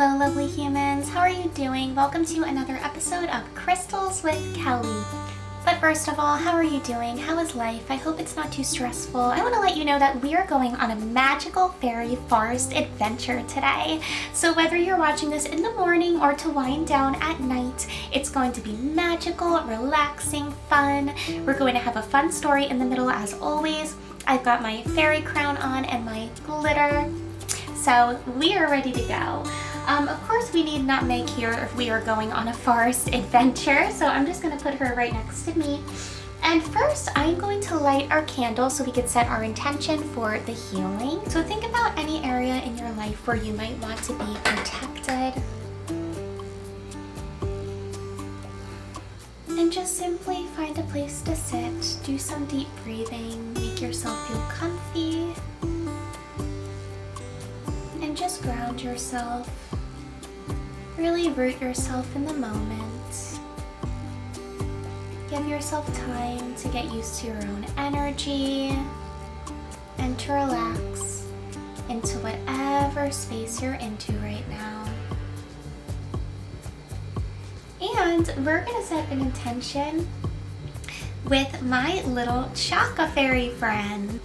Hello lovely humans, how are you doing? Welcome to another episode of Crystals with Kelly. But first of all, how are you doing? How is life? I hope it's not too stressful. I want to let you know that we are going on a magical fairy forest adventure today. So whether you're watching this in the morning or to wind down at night, it's going to be magical, relaxing, fun. We're going to have a fun story in the middle as always. I've got my fairy crown on and my glitter. So we are ready to go. Of course we need Nutmeg here if we are going on a forest adventure, so I'm just going to put her right next to me. And first I'm going to light our candle so we can set our intention for the healing. So think about any area in your life where you might want to be protected. And just simply find a place to sit, do some deep breathing, make yourself feel comfy. And just ground yourself. Really root yourself in the moment. Give yourself time to get used to your own energy and to relax into whatever space you're into right now. And we're going to set an intention with my little Chakra fairy friend.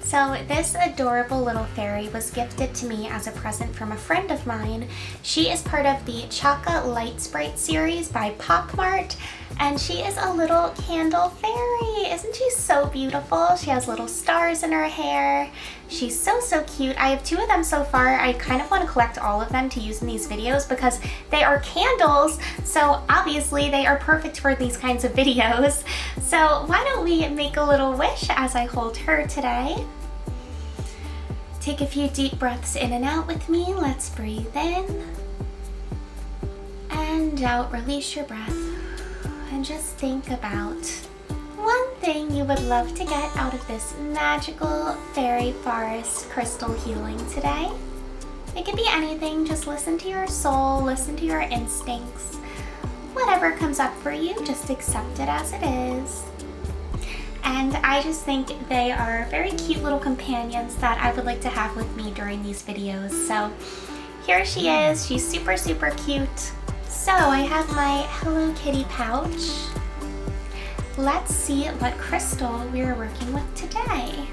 So this adorable little fairy was gifted to me as a present from a friend of mine. She is part of the Chakra Light Sprite series by Pop Mart, and she is a little candle fairy. Isn't she so beautiful? She has little stars in her hair. She's so cute. I have 2 of them so far. I kind of want to collect all of them to use in these videos because they are candles, so obviously they are perfect for these kinds of videos. So why don't we make a little wish as I hold her today? Take a few deep breaths in and out with me. Let's breathe in and out. Release your breath and just think about one thing you would love to get out of this magical fairy forest crystal healing today. It could be anything. Just listen to your soul, listen to your instincts. Whatever comes up for you, just accept it as it is. And I just think they are very cute little companions that I would like to have with me during these videos. So here she is. She's super cute. So I have my Hello Kitty pouch. Let's see what crystal we're working with today.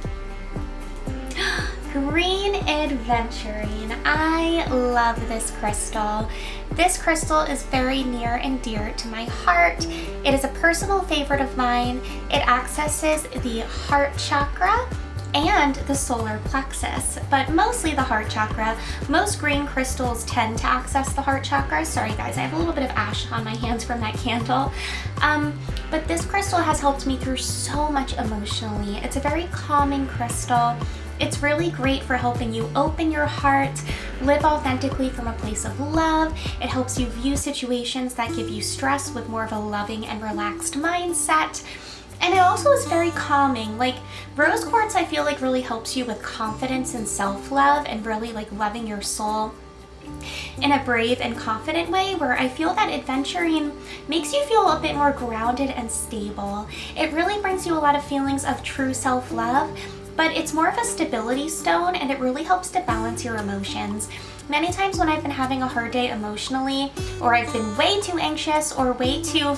Green Aventurine. I love this crystal. This crystal is very near and dear to my heart. It is a personal favorite of mine. It accesses the heart chakra and the solar plexus, but mostly the heart chakra. Most green crystals tend to access the heart chakra. Sorry guys, I have a little bit of ash on my hands from that candle. But this crystal has helped me through so much emotionally. It's a very calming crystal. It's really great for helping you open your heart, live authentically from a place of love. It helps you view situations that give you stress with more of a loving and relaxed mindset. And it also is very calming. Like rose quartz, I feel like really helps you with confidence and self-love and really like loving your soul in a brave and confident way, where I feel that Aventurine makes you feel a bit more grounded and stable. It really brings you a lot of feelings of true self-love, but it's more of a stability stone and it really helps to balance your emotions. Many times when I've been having a hard day emotionally, or I've been way too anxious or way too,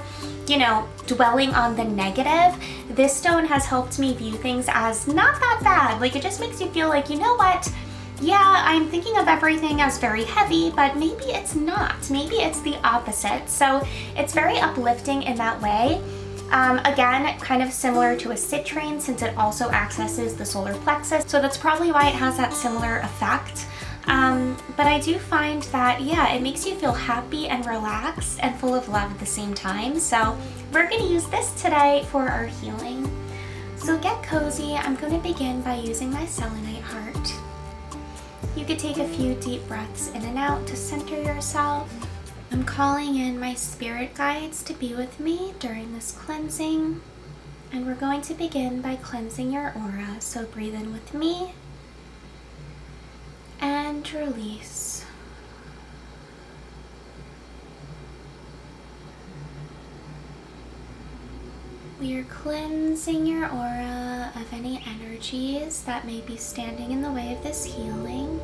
dwelling on the negative, this stone has helped me view things as not that bad. Like it just makes you feel like, you know what? Yeah, I'm thinking of everything as very heavy, but maybe it's not. Maybe it's the opposite. So it's very uplifting in that way. Again, kind of similar to a citrine since it also accesses the solar plexus. So that's probably why it has that similar effect. But I do find that, yeah, it makes you feel happy and relaxed and full of love at the same time. So we're going to use this today for our healing. So get cozy. I'm going to begin by using my selenite heart. You could take a few deep breaths in and out to center yourself. I'm calling in my spirit guides to be with me during this cleansing. And we're going to begin by cleansing your aura. So breathe in with me and release. We are cleansing your aura of any energies that may be standing in the way of this healing.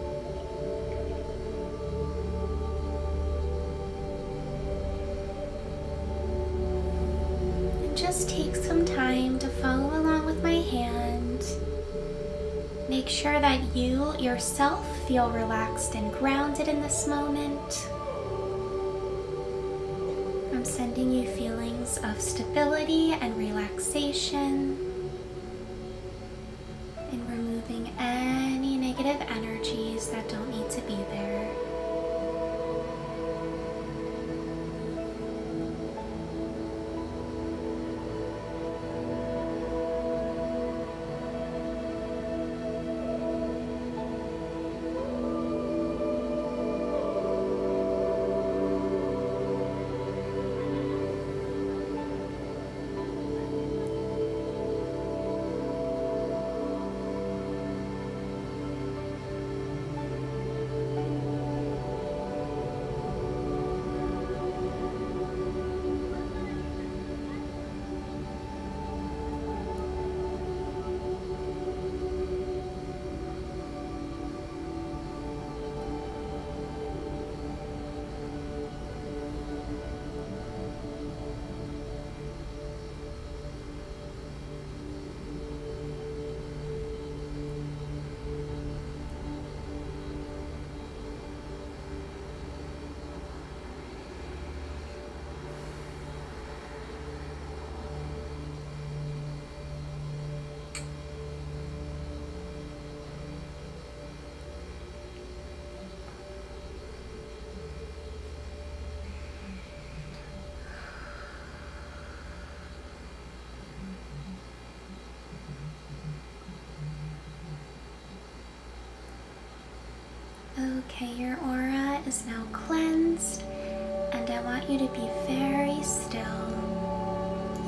Make sure that you yourself feel relaxed and grounded in this moment. I'm sending you feelings of stability and relaxation, and removing any negative energies that don't need to be there. Okay, your aura is now cleansed, and I want you to be very still.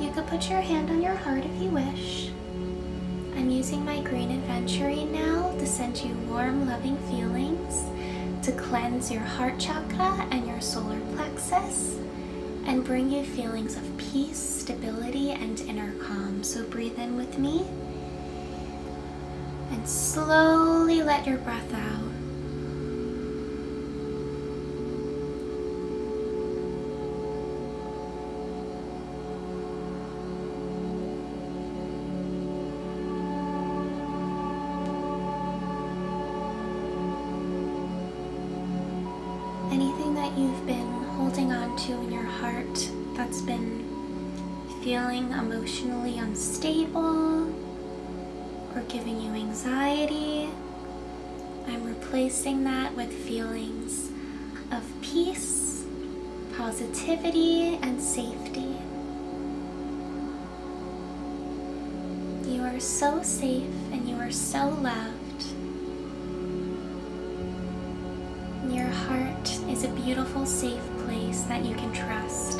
You could put your hand on your heart if you wish. I'm using my green Aventurine now to send you warm, loving feelings to cleanse your heart chakra and your solar plexus and bring you feelings of peace, stability, and inner calm. So breathe in with me and slowly let your breath out. Anything that you've been holding on to in your heart that's been feeling emotionally unstable or giving you anxiety, I'm replacing that with feelings of peace, positivity, and safety. You are so safe and you are so loved. Your heart is a beautiful, safe place that you can trust.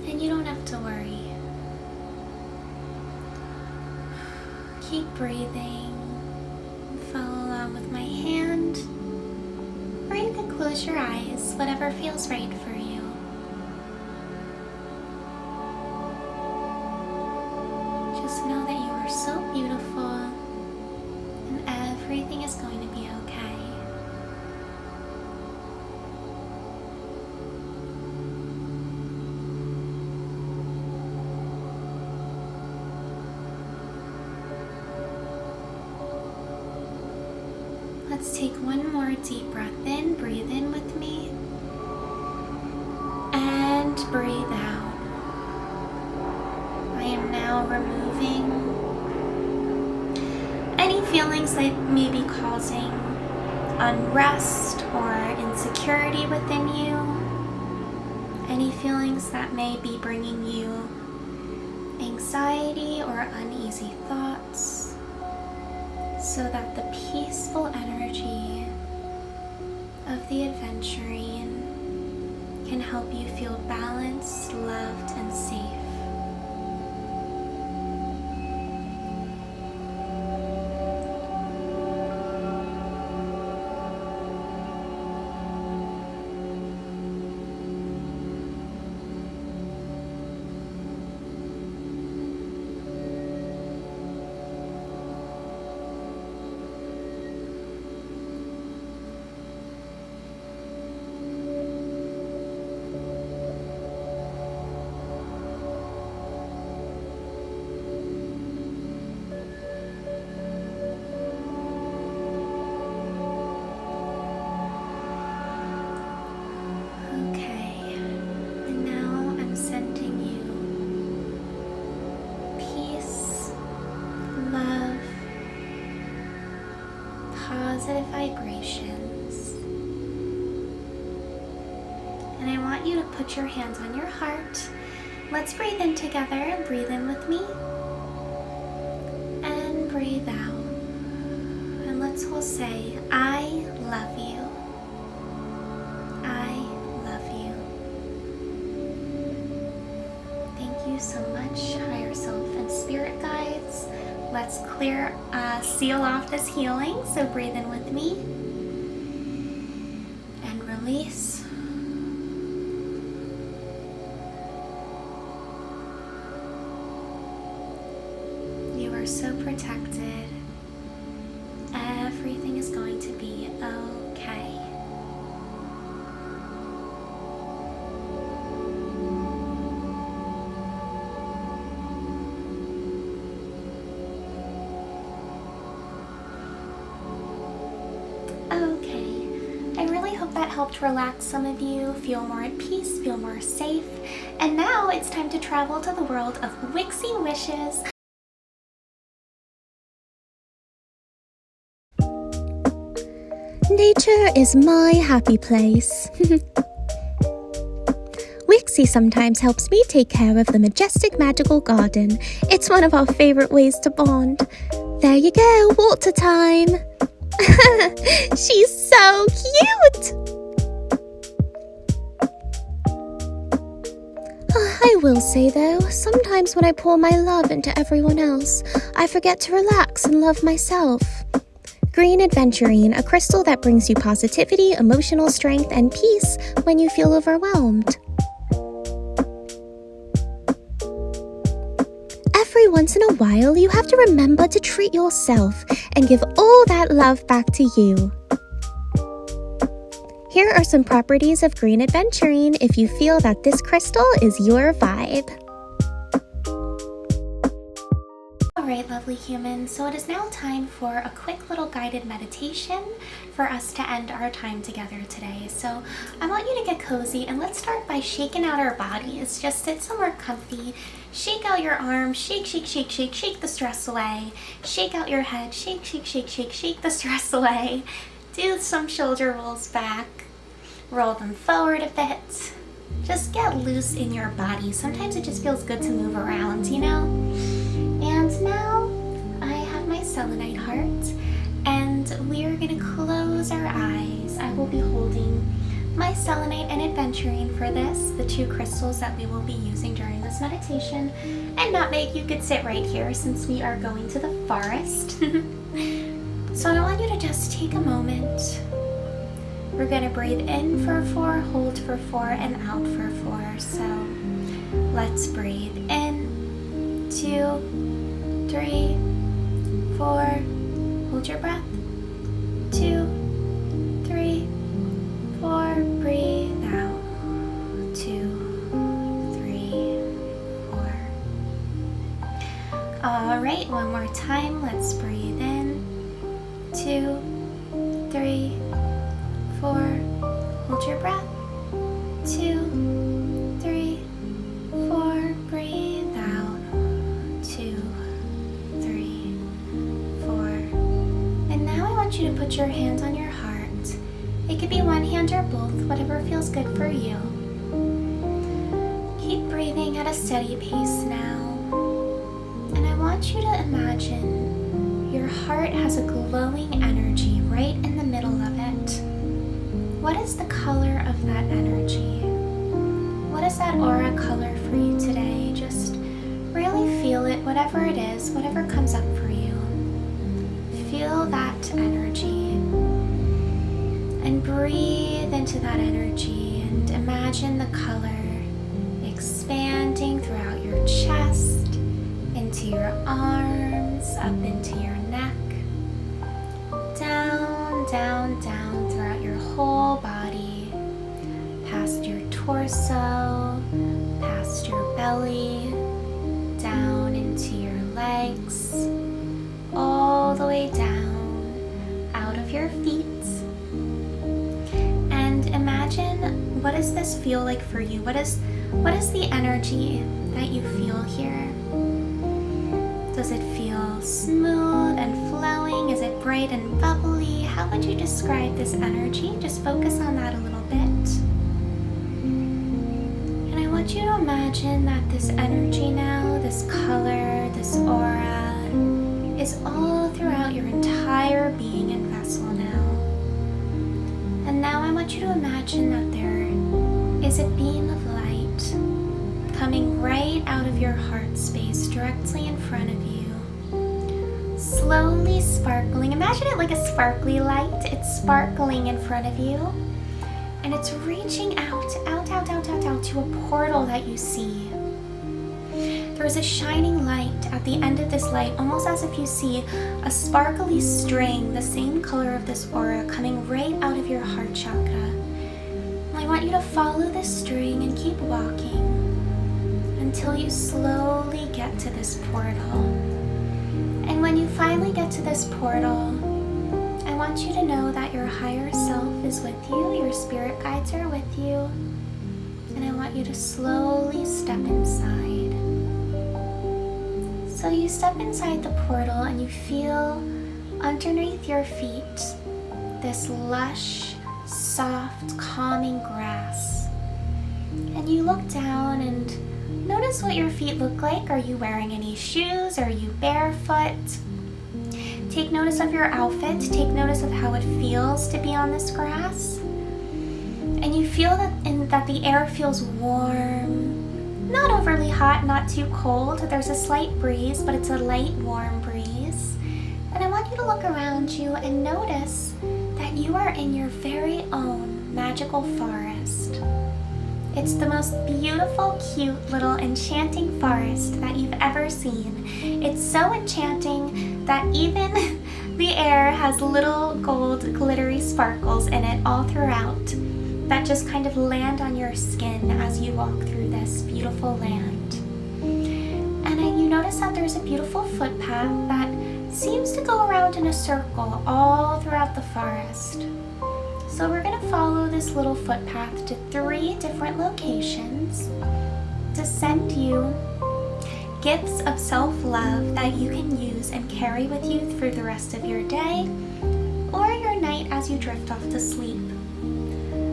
And you don't have to worry. Keep breathing. Follow along with my hand. Or you can close your eyes, whatever feels right for you. Just know that you are so beautiful and everything is going to be okay. Let's take one more deep breath in. Breathe in with me. And breathe out. I am now removing any feelings that may be causing unrest or insecurity within you. Any feelings that may be bringing you anxiety or uneasy thoughts, so that the peaceful energy of the Aventurine can help you feel balanced, loved, and safe. vibrations. And I want you to put your hands on your heart. Let's breathe in together. Breathe in with me. And breathe out. And let's all say, I love you. I love you. Thank you so much, higher self and spirit guides. Let's seal off this healing. So breathe in with me. And release. You are so protected. Everything is going to be okay. Okay, I really hope that helped relax some of you, feel more at peace, feel more safe. And now it's time to travel to the world of Wixi Wishes. Nature is my happy place. Wixi sometimes helps me take care of the majestic magical garden. It's one of our favorite ways to bond. There you go, water time. She's so cute. I will say though, sometimes when I pour my love into everyone else, I forget to relax and love myself. Green Aventurine, a crystal that brings you positivity, emotional strength, and peace when you feel overwhelmed. Every once in a while, you have to remember to treat yourself and give all that love back to you. Here are some properties of Green Aventurine if you feel that this crystal is your vibe. Alright, lovely humans, so it is now time for a quick little guided meditation for us to end our time together today. So I want you to get cozy and let's start by shaking out our bodies. Just sit somewhere comfy, shake out your arms, shake, shake, shake, shake, shake the stress away. Shake out your head, shake, shake, shake, shake, shake the stress away. Do some shoulder rolls back, roll them forward a bit. Just get loose in your body. Sometimes it just feels good to move around, you know? And now I have my selenite heart and we are going to close our eyes. I will be holding my selenite and aventurine for this, the two crystals that we will be using during this meditation. And nutmeg, you could sit right here since we are going to the forest. So I want you to just take a moment. We're going to breathe in for 4, hold for 4, and out for 4. So let's breathe in. 2, 3, 4. Hold your breath. 2, 3, 4. Breathe out. 2, 3, 4. All right, one more time. Let's breathe in. 2, 3, 4. Hold your breath. 2, 3, 4. Breathe out. 2, 3, 4. And now I want you to put your hands on your heart. It could be one hand or both, whatever feels good for you. Keep breathing at a steady pace now. And I want you to imagine your heart has a glowing energy right in the middle of it. What is the color of that energy? What is that aura color for you today? Just really feel it, whatever it is, whatever comes up for you. Feel that energy and breathe into that energy and imagine the color expanding throughout your chest, into your arms, up into your neck, down, down, down throughout your whole body, past your torso, past your belly, down into your legs, all the way down, out of your feet. And imagine, what does this feel like for you? What is the energy that you feel here? Does it feel feel smooth and flowing? Is it bright and bubbly? How would you describe this energy? Just focus on that a little bit. And I want you to imagine that this energy now, this color, this aura, is all throughout your entire being and vessel now. And now I want you to imagine that there is a beam of light coming right out of your heart space directly in front of you. Slowly sparkling. Imagine it like a sparkly light. It's sparkling in front of you. And it's reaching out to a portal that you see. There is a shining light at the end of this light, almost as if you see a sparkly string, the same color of this aura, coming right out of your heart chakra. I want you to follow this string and keep walking until you slowly get to this portal. And when you finally get to this portal, I want you to know that your higher self is with you, your spirit guides are with you, and I want you to slowly step inside. So you step inside the portal and you feel underneath your feet this lush, soft, calming grass. And you look down and notice what your feet look like. Are you wearing any shoes? Are you barefoot? Take notice of your outfit. Take notice of how it feels to be on this grass. And you feel that the air feels warm. Not overly hot, not too cold. There's a slight breeze, but it's a light, warm breeze. And I want you to look around you and notice that you are in your very own magical forest. It's the most beautiful, cute, little enchanting forest that you've ever seen. It's so enchanting that even the air has little gold glittery sparkles in it all throughout that just kind of land on your skin as you walk through this beautiful land. And you notice that there's a beautiful footpath that seems to go around in a circle all throughout the forest. So we're going to follow this little footpath to 3 different locations to send you gifts of self-love that you can use and carry with you through the rest of your day or your night as you drift off to sleep.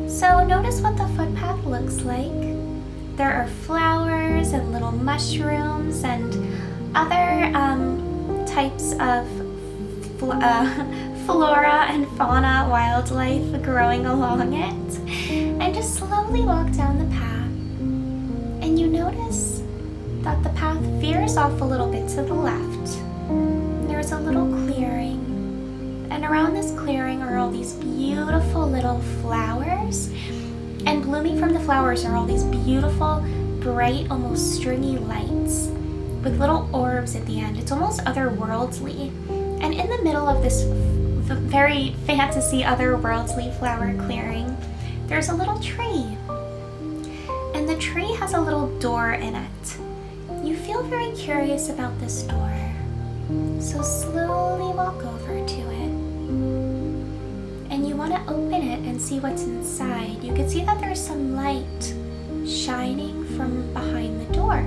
So notice what the footpath looks like. There are flowers and little mushrooms and other types of flora and fauna, wildlife growing along it. And just slowly walk down the path. And you notice that the path veers off a little bit to the left. There's a little clearing. And around this clearing are all these beautiful little flowers. And blooming from the flowers are all these beautiful, bright, almost stringy lights with little orbs at the end. It's almost otherworldly. And in the middle of this very fantasy otherworldly flower clearing, there's a little tree. And the tree has a little door in it. You feel very curious about this door. So slowly walk over to it. And you want to open it and see what's inside. You can see that there's some light shining from behind the door.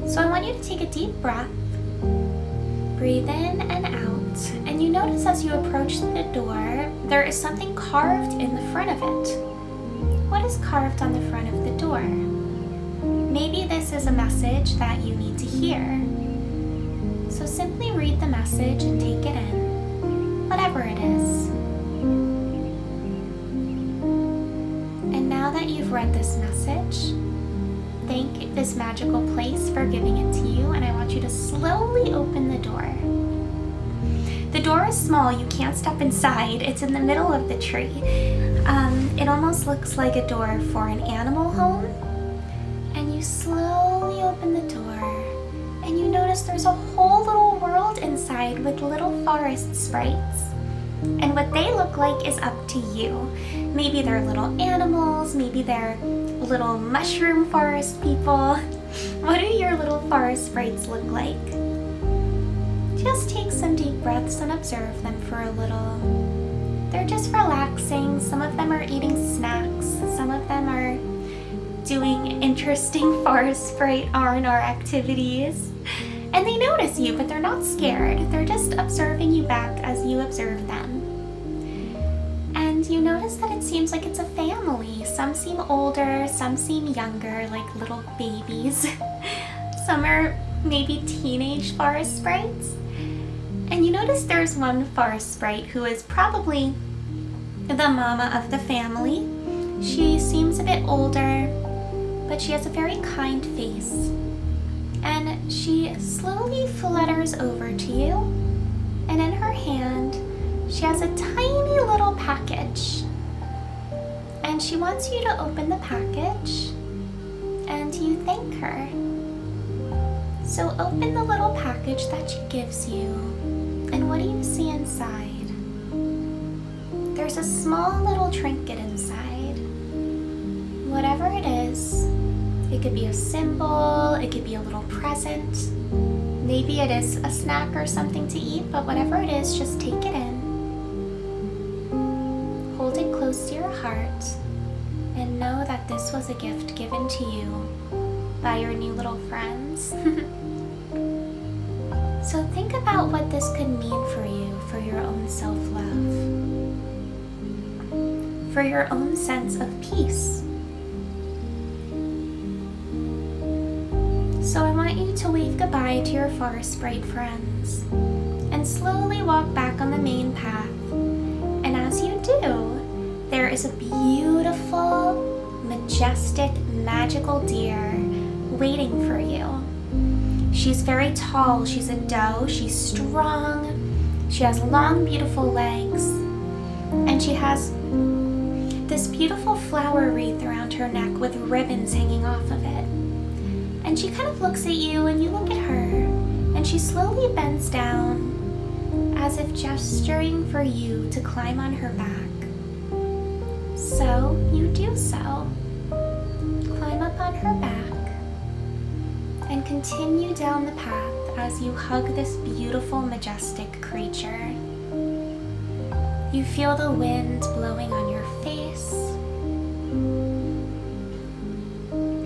So I want you to take a deep breath, breathe in and out, and you notice as you approach the door, there is something carved in the front of it. What is carved on the front of the door? Maybe this is a message that you need to hear. So simply read the message and take it in, whatever it is. And now that you've read this message, thank this magical place for giving it to you, and I want you to slowly open the door. The door is small, you can't step inside. It's in the middle of the tree. It almost looks like a door for an animal home. And you slowly open the door, and you notice there's a whole little world inside with little forest sprites. And what they look like is up to you. Maybe they're little animals, maybe they're little mushroom forest people. What do your little forest sprites look like? Just take some deep breaths and observe them for a little. They're just relaxing. Some of them are eating snacks. Some of them are doing interesting forest sprite R&R activities. And they notice you, but they're not scared. They're just observing you back as you observe them. And you notice that it seems like it's a family. Some seem older, some seem younger, like little babies. Some are maybe teenage forest sprites. And you notice there's one forest sprite who is probably the mama of the family. She seems a bit older, but she has a very kind face. And she slowly flutters over to you, and in her hand, she has a tiny little package. And she wants you to open the package, and you thank her. So open the little package that she gives you, and what do you see inside? There's a small little trinket inside. Whatever it is, it could be a symbol, it could be a little present. Maybe it is a snack or something to eat, but whatever it is, just take it in. Hold it close to your heart, and know that this was a gift given to you by your new little friends. So think about what this could mean for you, for your own self-love, for your own sense of peace. So I want you to wave goodbye to your forest sprite friends and slowly walk back on the main path. And as you do, there is a beautiful, majestic, magical deer waiting for you. She's very tall, she's a doe, she's strong, she has long, beautiful legs, and she has this beautiful flower wreath around her neck with ribbons hanging off of it. And she kind of looks at you and you look at her, and she slowly bends down as if gesturing for you to climb on her back. So you do so. Climb up on her back and continue down the path as you hug this beautiful, majestic creature. You feel the wind blowing on your face.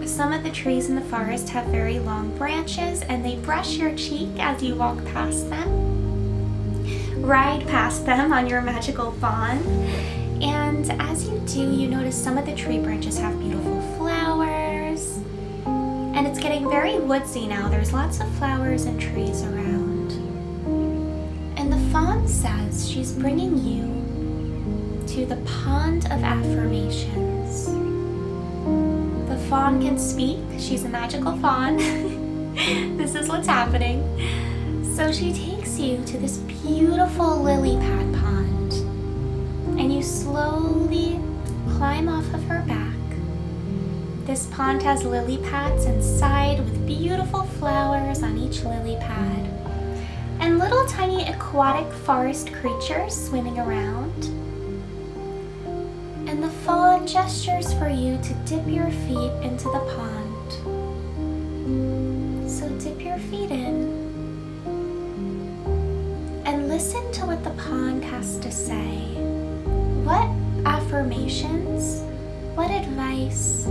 Some of the trees in the forest have very long branches, and they brush your cheek as you walk past them. Ride past them on your magical fawn. And as you do, you notice some of the tree branches have beautiful flowers. And it's getting very woodsy now. There's lots of flowers and trees around. And the fawn says she's bringing you to the pond of affirmations. The fawn can speak. She's a magical fawn. This is what's happening. So she takes you to this beautiful lily pad pond, and you slowly climb off of her back. This pond has lily pads inside with beautiful flowers on each lily pad, and little tiny aquatic forest creatures swimming around. And the fawn gestures for you to dip your feet into the pond. So dip your feet in and listen to what the pond has to say. What affirmations, what advice,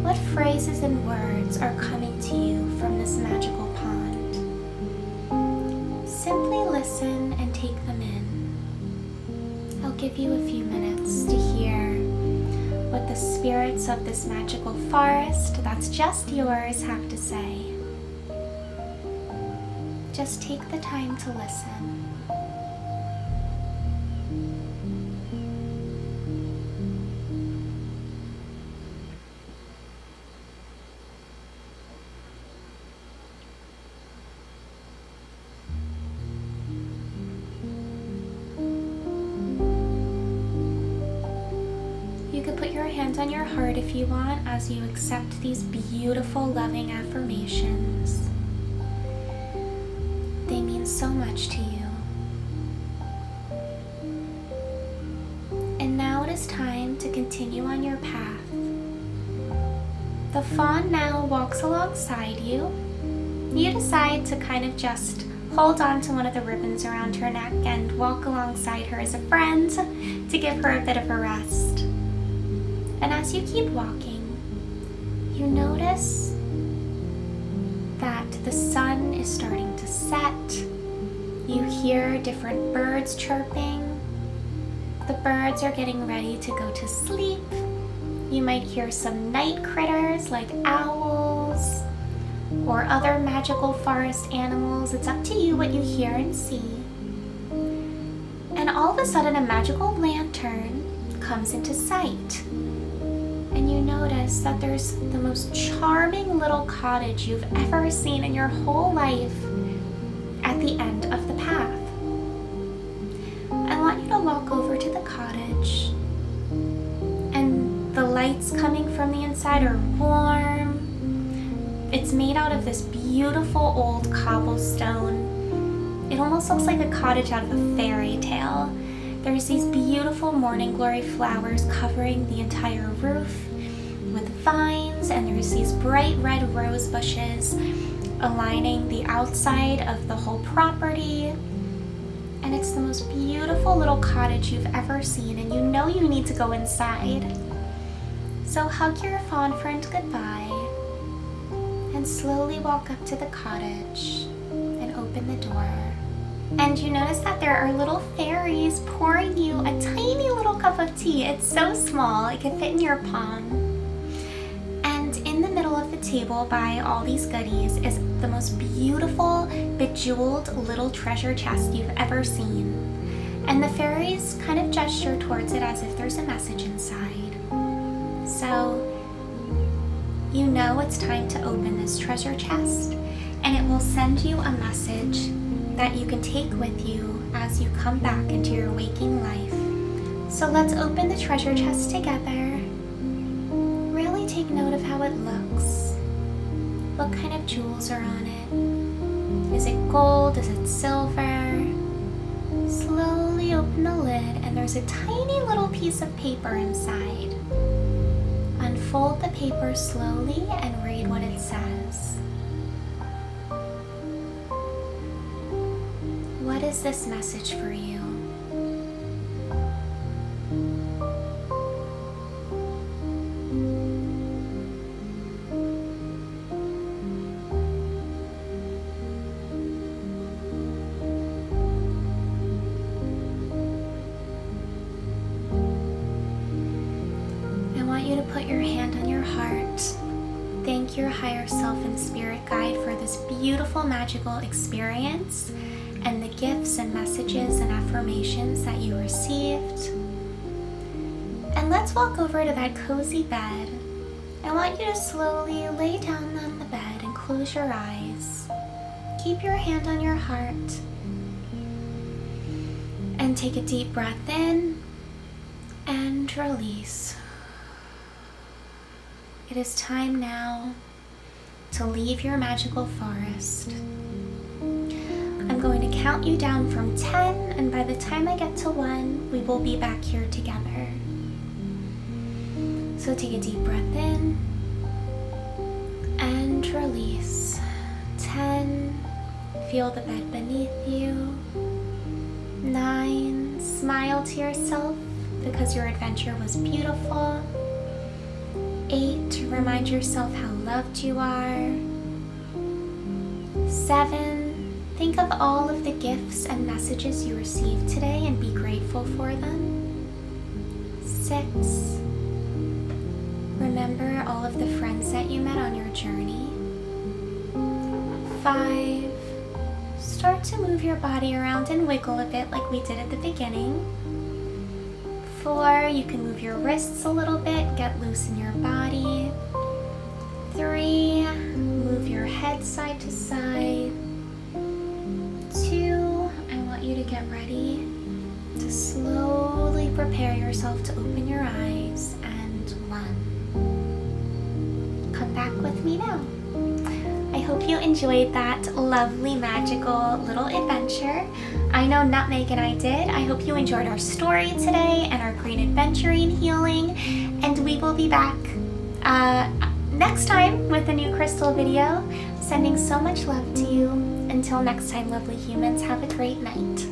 what phrases and words are coming to you from this magical pond? Simply listen and take them in. I'll give you a few minutes to hear what the spirits of this magical forest that's just yours have to say. Just take the time to listen. You could put your hands on your heart if you want as you accept these beautiful, loving affirmations. They mean so much to you. And now it is time to continue on your path. The fawn now walks alongside you. You decide to kind of just hold on to one of the ribbons around her neck and walk alongside her as a friend to give her a bit of a rest. And as you keep walking, you notice that the sun is starting to set. You hear different birds chirping. The birds are getting ready to go to sleep. You might hear some night critters like owls or other magical forest animals. It's up to you what you hear and see. And all of a sudden, a magical lantern comes into sight. And you notice that there's the most charming little cottage you've ever seen in your whole life at the end of the path. I want you to walk over to the cottage, and the lights coming from the inside are warm. It's made out of this beautiful old cobblestone. It almost looks like a cottage out of a fairy tale. There's these beautiful morning glory flowers covering the entire roof with vines, and there's these bright red rose bushes aligning the outside of the whole property. And it's the most beautiful little cottage you've ever seen, and you know you need to go inside. So hug your fawn friend goodbye and slowly walk up to the cottage and open the door. And you notice that there are little fairies pouring you a tiny little cup of tea. It's so small, it can fit in your palm. And in the middle of the table by all these goodies is the most beautiful, bejeweled little treasure chest you've ever seen. And the fairies kind of gesture towards it as if there's a message inside. So you know it's time to open this treasure chest, and it will send you a message that you can take with you as you come back into your waking life. So let's open the treasure chest together. Really take note of how it looks. What kind of jewels are on it? Is it gold? Is it silver? Slowly open the lid, and there's a tiny little piece of paper inside. Unfold the paper slowly and read what it says. What is this message for you? I want you to put your hand on your heart. Thank your higher self and spirit guide for this beautiful magical experience and the gifts and messages and affirmations that you received. And let's walk over to that cozy bed. I want you to slowly lay down on the bed and close your eyes. Keep your hand on your heart and take a deep breath in and release. It is time now to leave your magical forest. I'm going to count you down from 10, and by the time I get to 1, we will be back here together. So take a deep breath in and release. 10, feel the bed beneath you. 9, smile to yourself because your adventure was beautiful. 8, remind yourself how loved you are. 7, think of all of the gifts and messages you received today and be grateful for them. 6, remember all of the friends that you met on your journey. 5, start to move your body around and wiggle a bit like we did at the beginning. 4, you can move your wrists a little bit, get loose in your body. 3, move your head side to side. 2, I want you to get ready to slowly prepare yourself to open your eyes. And 1. Come back with me now. I hope you enjoyed that lovely, magical little adventure. I know Nutmeg and I did. I hope you enjoyed our story today and our green Aventurine healing. And we will be back next time with a new crystal video. Sending so much love to you. Until next time, lovely humans, have a great night.